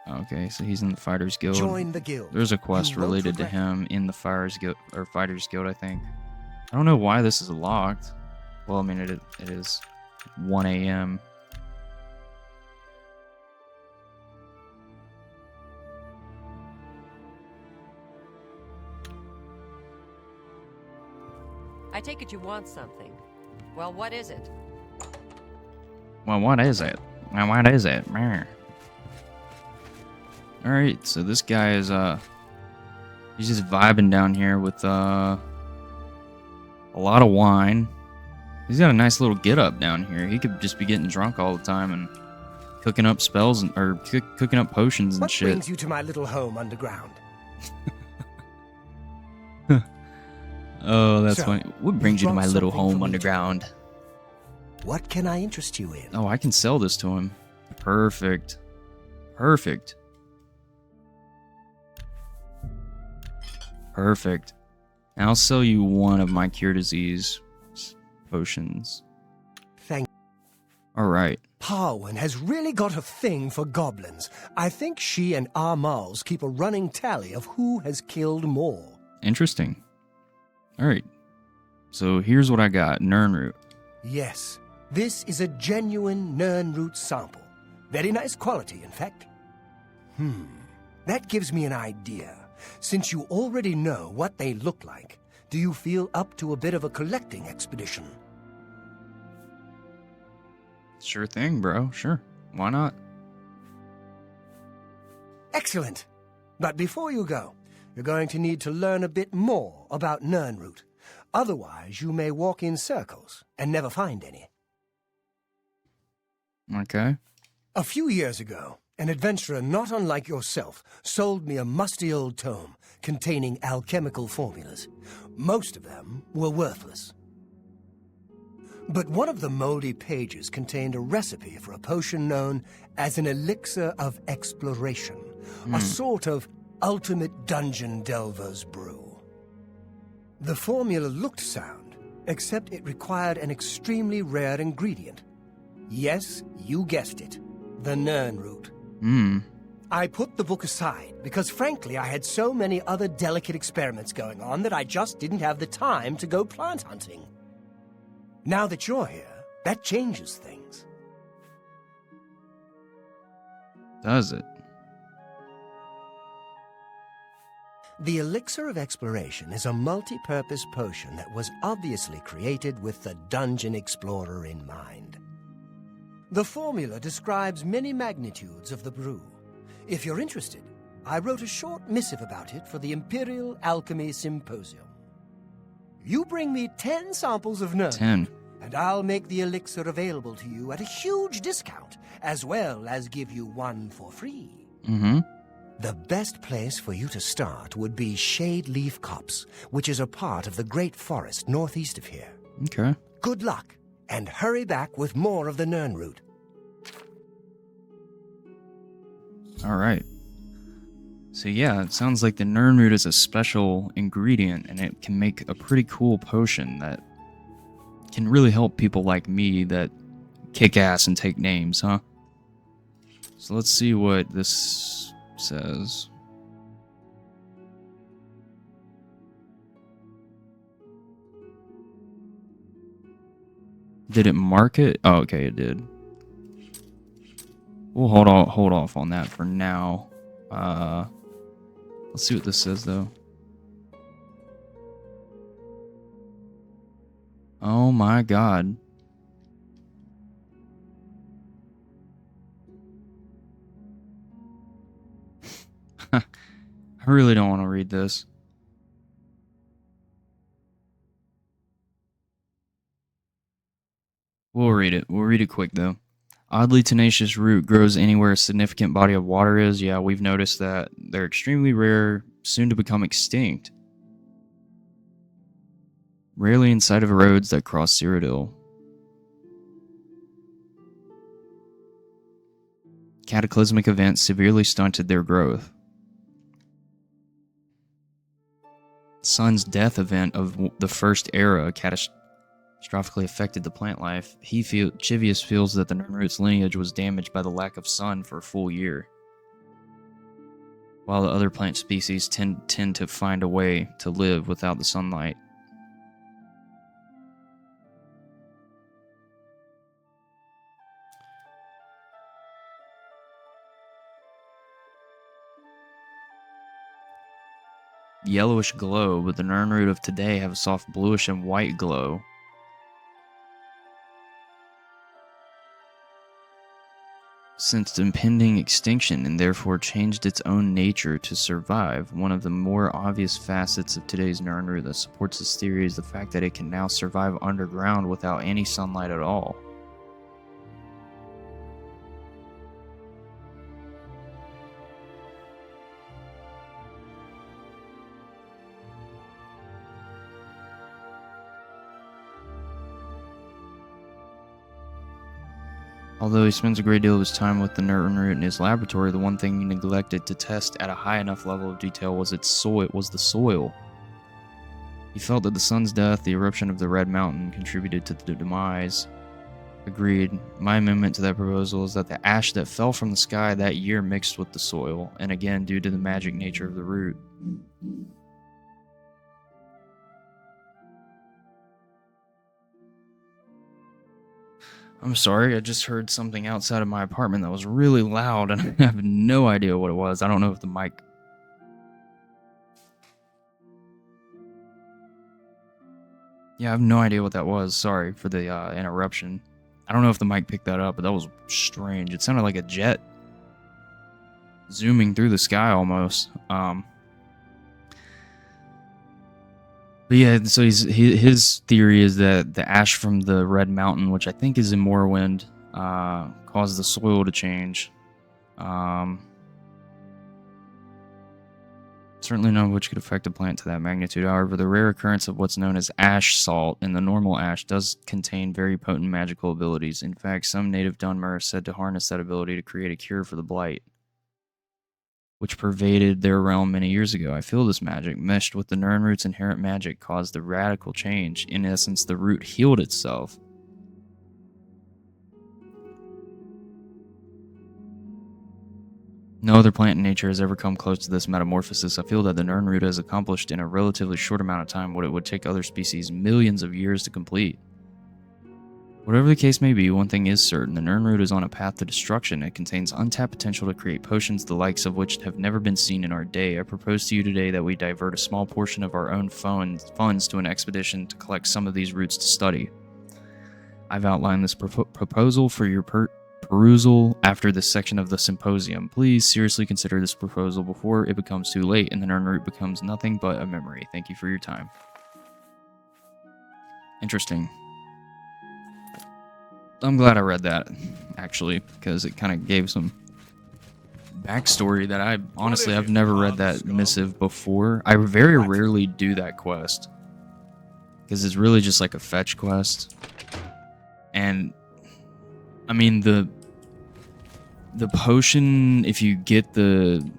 Okay, so he's in the Fighters Guild. Join the guild. There's a quest You won't related to regret him in the Fighters Guild, I think. I don't know why this is locked. Well, I mean, it is 1 a.m. I take it you want something. Well, what is it? Well, what is it? Well, what is it? Alright, so this guy is, he's just vibing down here with, a lot of wine. He's got a nice little get-up down here. He could just be getting drunk all the time and cooking up spells, or cooking up potions and What shit. brings you to my little home underground? Oh, that's So, funny. What brings you to brought my little something home for me to- underground? What can I interest you in? Oh, I can sell this to him. Perfect. Perfect. Perfect. And I'll sell you one of my cure disease potions. Thank All right. Parwin has really got a thing for goblins. I think she and Armals keep a running tally of who has killed more. Interesting. All right. So here's what I got. Nernroot. Yes, this is a genuine Nernroot sample. Very nice quality, in fact. That gives me an idea. Since you already know what they look like, do you feel up to a bit of a collecting expedition? Sure thing, bro. Sure. Why not? Excellent. But before you go, you're going to need to learn a bit more about Nernroot. Otherwise, you may walk in circles and never find any. Okay. A few years ago, an adventurer not unlike yourself sold me a musty old tome containing alchemical formulas. Most of them were worthless. But one of the moldy pages contained a recipe for a potion known as an elixir of exploration, a sort of ultimate dungeon delver's brew. The formula looked sound, except it required an extremely rare ingredient. Yes, you guessed it, the Nernroot. I put the book aside because, frankly, I had so many other delicate experiments going on that I just didn't have the time to go plant hunting. Now that you're here, that changes things. Does it? The Elixir of Exploration is a multi-purpose potion that was obviously created with the dungeon explorer in mind. The formula describes many magnitudes of the brew. If you're interested, I wrote a short missive about it for the Imperial Alchemy Symposium. You bring me 10 samples of nerve, 10. and I'll make the elixir available to you at a huge discount, as well as give you one for free. Mm-hmm. The best place for you to start would be Shade Leaf Copse, which is a part of the Great Forest northeast of here. Okay. Good luck, and hurry back with more of the Nern root. All right. So yeah, it sounds like the Nern root is a special ingredient, and it can make a pretty cool potion that can really help people like me that kick ass and take names, huh? So let's see what this says. Did it mark it? Oh, okay, it did. We'll hold off on that for now. Let's see what this says though. Oh my god. I really don't want to read this. We'll read it. We'll read it quick though. Oddly tenacious root grows anywhere a significant body of water is. Yeah, we've noticed that. They're extremely rare, soon to become extinct. Rarely in sight of roads that cross Cyrodiil. Cataclysmic events severely stunted their growth. Sun's death event of the First Era catastrophically affected the plant life. Chivius feels that the Nernroot's lineage was damaged by the lack of sun for a full year, while the other plant species tend to find a way to live without the sunlight. Yellowish glow, but the Nernroot of today have a soft bluish and white glow. Sensed impending extinction and therefore changed its own nature to survive. One of the more obvious facets of today's Nernroot that supports this theory is the fact that it can now survive underground without any sunlight at all. Although he spends a great deal of his time with the Nernroot in his laboratory, the one thing he neglected to test at a high enough level of detail was the soil. He felt that the sun's death, the eruption of the Red Mountain, contributed to the demise. Agreed. My amendment to that proposal is that the ash that fell from the sky that year mixed with the soil, and again due to the magic nature of the root. I'm sorry, I just heard something outside of my apartment that was really loud, and I have no idea what it was. I don't know if the mic... Yeah, I have no idea what that was. Sorry for the interruption. I don't know if the mic picked that up, but that was strange. It sounded like a jet zooming through the sky almost. But yeah, so his theory is that the ash from the Red Mountain, which I think is in Morrowind, caused the soil to change. Certainly none of which could affect a plant to that magnitude. However, the rare occurrence of what's known as ash salt in the normal ash does contain very potent magical abilities. In fact, some native Dunmer are said to harness that ability to create a cure for the blight, which pervaded their realm many years ago. I feel this magic, meshed with the Nernroot's inherent magic, caused a radical change. In essence, the root healed itself. No other plant in nature has ever come close to this metamorphosis. I feel that the Nernroot has accomplished in a relatively short amount of time what it would take other species millions of years to complete. Whatever the case may be, one thing is certain. The Nirnroot is on a path to destruction. It contains untapped potential to create potions the likes of which have never been seen in our day. I propose to you today that we divert a small portion of our own funds to an expedition to collect some of these roots to study. I've outlined this proposal for your perusal after this section of the symposium. Please seriously consider this proposal before it becomes too late and the Nirnroot becomes nothing but a memory. Thank you for your time. Interesting. I'm glad I read that, actually, because it kind of gave some backstory that I've never read that missive before. I very rarely do that quest, because it's really just like a fetch quest. And, I mean, the potion, if you get the...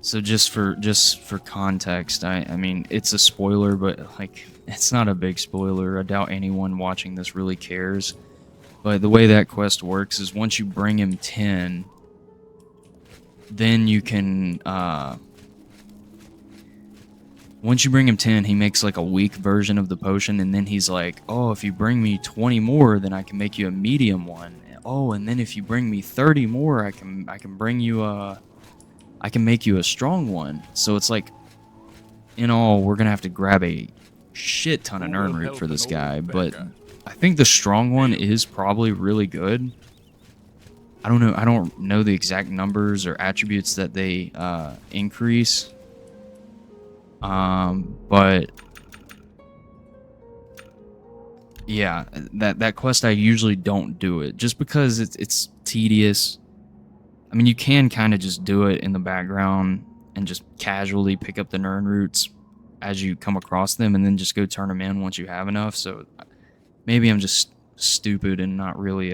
So just for context, I mean, it's a spoiler, but, like... It's not a big spoiler. I doubt anyone watching this really cares. But the way that quest works is once you bring him 10, then you can... once you bring him 10, he makes like a weak version of the potion, and then he's like, oh, if you bring me 20 more, then I can make you a medium one. Oh, and then if you bring me 30 more, I can bring you a... I can make you a strong one. So it's like, in all, we're gonna have to grab a shit ton of Nirnroot for this guy, but I think the strong one is probably really good. I don't know the exact numbers or attributes that they increase, but yeah, that quest I usually don't do it just because it's tedious. I mean, you can kind of just do it in the background and just casually pick up the Nirnroots as you come across them, and then just go turn them in once you have enough. So maybe I'm just stupid and not really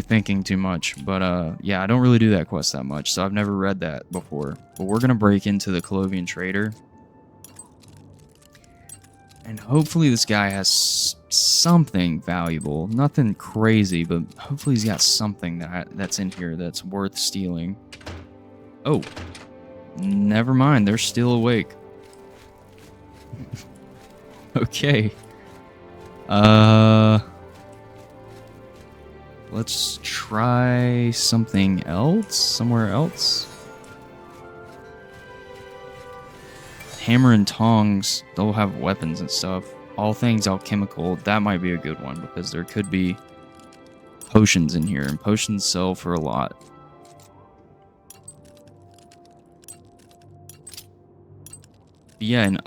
thinking too much. But yeah, I don't really do that quest that much, so I've never read that before. But we're gonna break into the Colovian Trader, and hopefully this guy has something valuable. Nothing crazy, but hopefully he's got something that's in here that's worth stealing. Oh. Never mind, they're still awake. Okay. Let's try something else, somewhere else. Hammer and tongs, they'll have weapons and stuff. All things alchemical, that might be a good one, because there could be potions in here, and potions sell for a lot. Yeah, and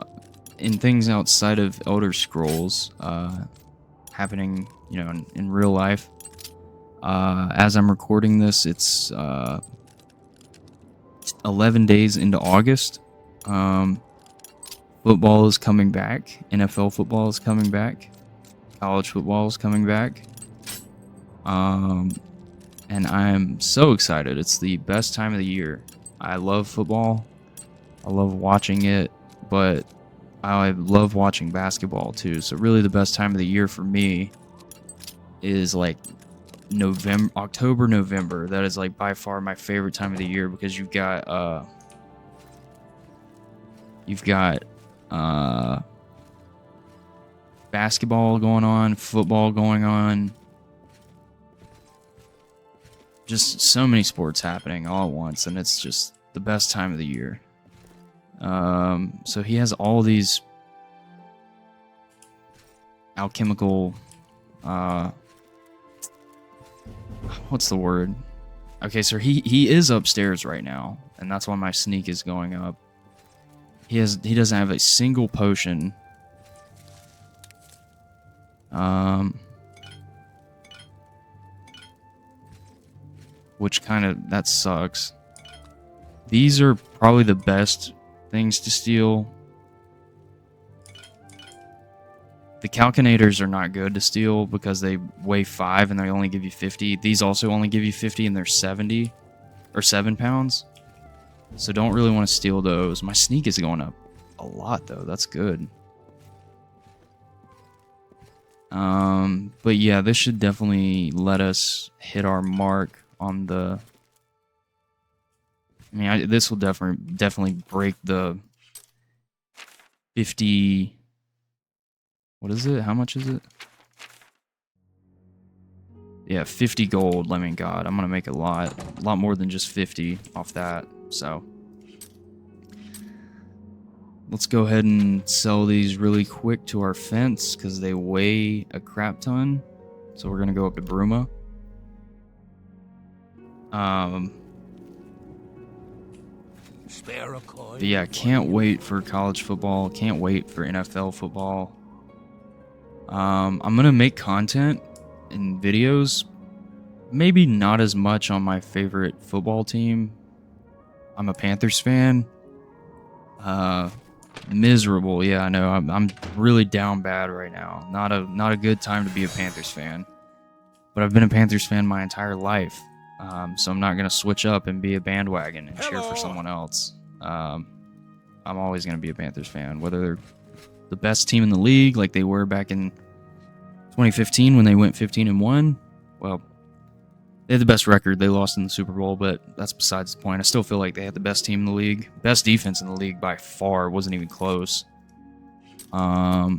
in things outside of Elder Scrolls, happening, you know, in real life. As I'm recording this, it's 11 days into August. Football is coming back. NFL football is coming back. College football is coming back. And I'm so excited. It's the best time of the year. I love football. I love watching it. But I love watching basketball too. So really the best time of the year for me is like October, November. That is like by far my favorite time of the year, because you've got basketball going on, football going on. Just so many sports happening all at once, and it's just the best time of the year. So he has all these alchemical, what's the word? Okay, so he is upstairs right now, and that's why my sneak is going up. He doesn't have a single potion. Which that sucks. These are probably the best things to steal. The calcinators are not good to steal because they weigh 5 and they only give you 50. These also only give you 50 and they're 70 or 7 pounds. So don't really want to steal those. My sneak is going up a lot though. That's good. But yeah, this should definitely let us hit our mark on the... I mean, this will definitely break the 50 What is it? How much is it? Yeah, 50 gold. I mean, God, I'm gonna make a lot more than just 50 off that. So let's go ahead and sell these really quick to our fence because they weigh a crap ton. So we're gonna go up to Bruma. Spare a coin. But yeah, can't wait for college football. Can't wait for NFL football. I'm gonna make content and videos. Maybe not as much on my favorite football team. I'm a Panthers fan. Miserable. Yeah, I know. I'm really down bad right now. Not a good time to be a Panthers fan. But I've been a Panthers fan my entire life. So I'm not going to switch up and be a bandwagon and cheer for someone else. I'm always going to be a Panthers fan, whether they're the best team in the league like they were back in 2015 when they went 15-1. Well, they had the best record. They lost in the Super Bowl, but that's besides the point. I still feel like they had the best team in the league. Best defense in the league by far. Wasn't even close. But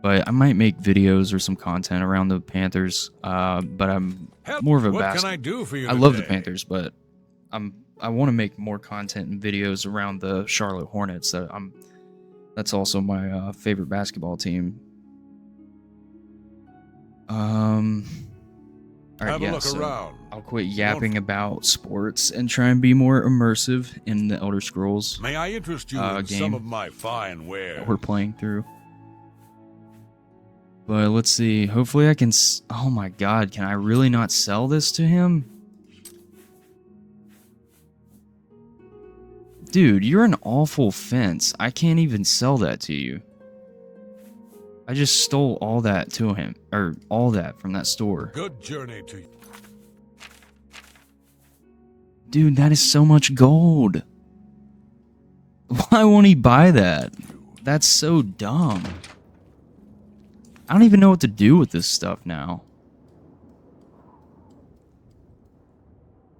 I might make videos or some content around the Panthers. But I'm more of a What can I do for you I love the today? Panthers, but I want to make more content and videos around the Charlotte Hornets. That's also my favorite basketball team. All right, Have a yeah, look so around. I'll quit yapping about sports and try and be more immersive in the Elder Scrolls May I interest you in game some of my fine wares? that we're playing through. But let's see. Hopefully I can... Oh my god, can I really not sell this to him? Dude, you're an awful fence. I can't even sell that to you. I just stole all that to him. Or all that from that store. Good journey to you. Dude, that is so much gold. Why won't he buy that? That's so dumb. I don't even know what to do with this stuff now.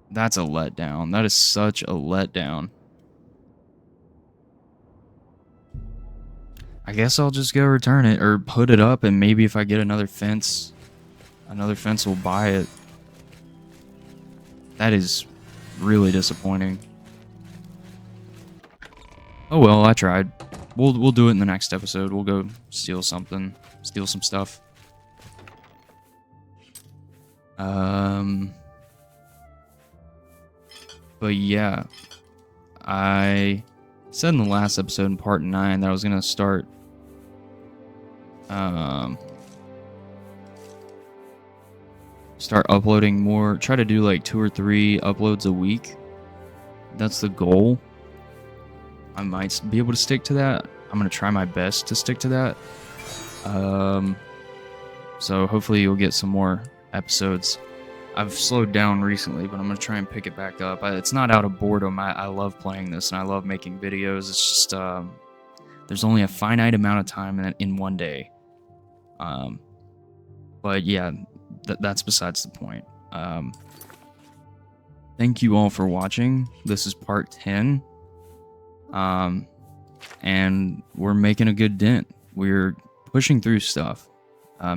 That's a letdown. That is such a letdown. I guess I'll just go return it or put it up, and maybe if I get another fence will buy it. That is really disappointing. Oh well, I tried. We'll do it in the next episode. We'll go steal something, steal some stuff. But yeah, I said in the last episode in part 9 that I was gonna start uploading more, try to do like 2 or 3 uploads a week. That's the goal. I might be able to stick to that. I'm gonna try my best to stick to that. So hopefully you'll get some more episodes. I've slowed down recently, but I'm gonna try and pick it back up. It's not out of boredom. I love playing this and I love making videos. It's just there's only a finite amount of time in one day. But yeah, that's besides the point. Thank you all for watching. This is part 10. And we're making a good dent. We're pushing through stuff,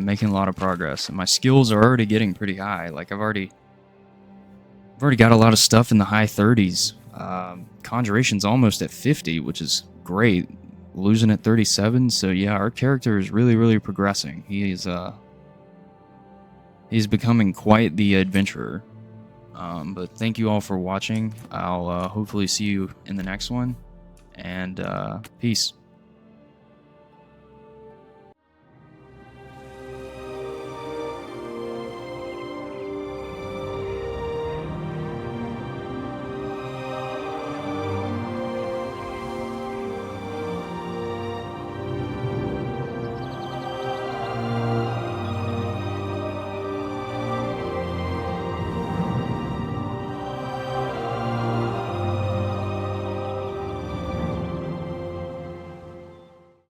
making a lot of progress, and my skills are already getting pretty high. Like I've already got a lot of stuff in the high 30s. Conjuration's almost at 50, which is great. Losing at 37, so yeah, our character is really progressing. He's becoming quite the adventurer. But thank you all for watching. I'll hopefully see you in the next one. And peace.